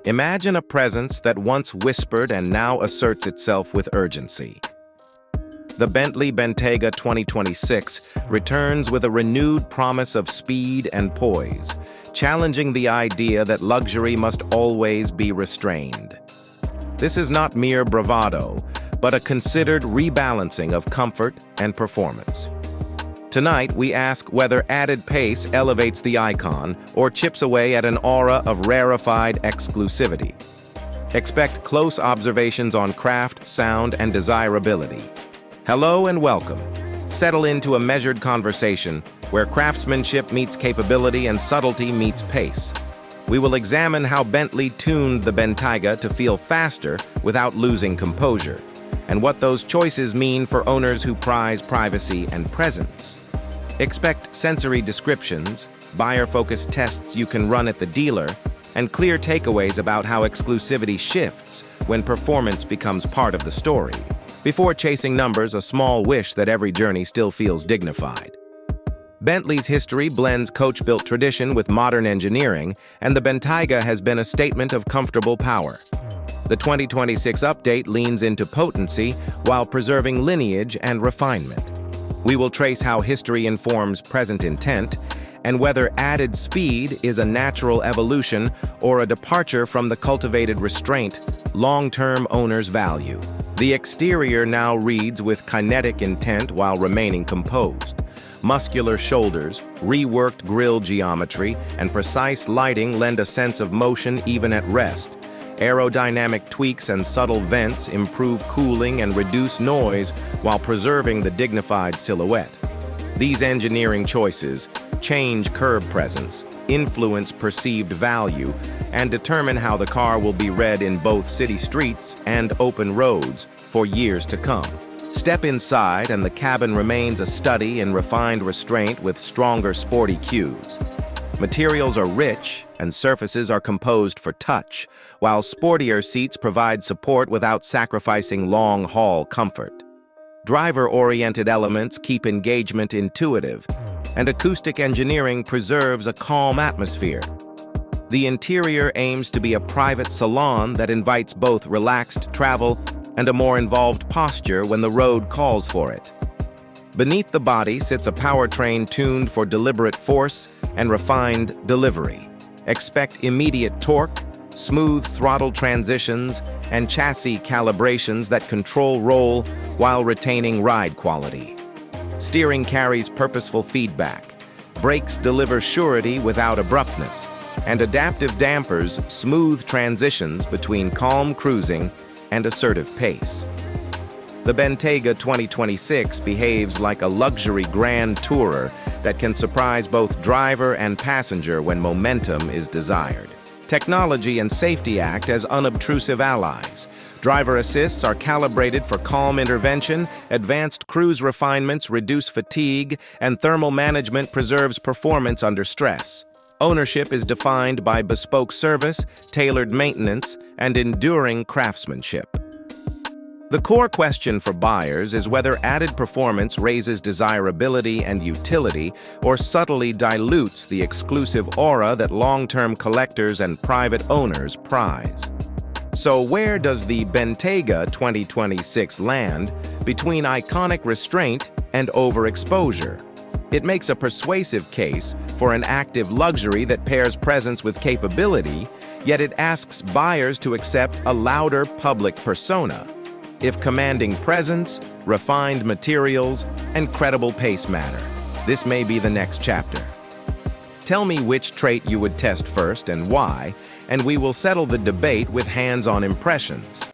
Imagine a presence that once whispered and now asserts itself with urgency. The Bentley Bentayga 2026 returns with a renewed promise of speed and poise, challenging the idea that luxury must always be restrained. This is not mere bravado, but a considered rebalancing of comfort and performance. Tonight, we ask whether added pace elevates the icon or chips away at an aura of rarefied exclusivity. Expect close observations on craft, sound, and desirability. Hello and welcome. Settle into a measured conversation where craftsmanship meets capability and subtlety meets pace. We will examine how Bentley tuned the Bentayga to feel faster without losing composure, and what those choices mean for owners who prize privacy and presence. Expect sensory descriptions, buyer-focused tests you can run at the dealer, and clear takeaways about how exclusivity shifts when performance becomes part of the story. Before chasing numbers, a small wish that every journey still feels dignified. Bentley's history blends coach-built tradition with modern engineering, and the Bentayga has been a statement of comfortable power. The 2026 update leans into potency while preserving lineage and refinement. We will trace how history informs present intent, and whether added speed is a natural evolution or a departure from the cultivated restraint long-term owners value. The exterior now reads with kinetic intent while remaining composed. Muscular shoulders, reworked grille geometry, and precise lighting lend a sense of motion even at rest. Aerodynamic tweaks and subtle vents improve cooling and reduce noise while preserving the dignified silhouette. These engineering choices change curb presence, influence perceived value, and determine how the car will be read in both city streets and open roads for years to come. Step inside and the cabin remains a study in refined restraint with stronger sporty cues. Materials are rich and surfaces are composed for touch, while sportier seats provide support without sacrificing long-haul comfort. Driver-oriented elements keep engagement intuitive, and acoustic engineering preserves a calm atmosphere. The interior aims to be a private salon that invites both relaxed travel and a more involved posture when the road calls for it. Beneath the body sits a powertrain tuned for deliberate force and refined delivery. Expect immediate torque, smooth throttle transitions, and chassis calibrations that control roll while retaining ride quality. Steering carries purposeful feedback, brakes deliver surety without abruptness, and adaptive dampers smooth transitions between calm cruising and assertive pace. The Bentayga 2026 behaves like a luxury grand tourer that can surprise both driver and passenger when momentum is desired. Technology and safety act as unobtrusive allies. Driver assists are calibrated for calm intervention, advanced cruise refinements reduce fatigue, and thermal management preserves performance under stress. Ownership is defined by bespoke service, tailored maintenance, and enduring craftsmanship. The core question for buyers is whether added performance raises desirability and utility or subtly dilutes the exclusive aura that long-term collectors and private owners prize. So where does the Bentayga 2026 land between iconic restraint and overexposure? It makes a persuasive case for an active luxury that pairs presence with capability, yet it asks buyers to accept a louder public persona. If commanding presence, refined materials, and credible pace matter, this may be the next chapter. Tell me which trait you would test first and why, and we will settle the debate with hands-on impressions.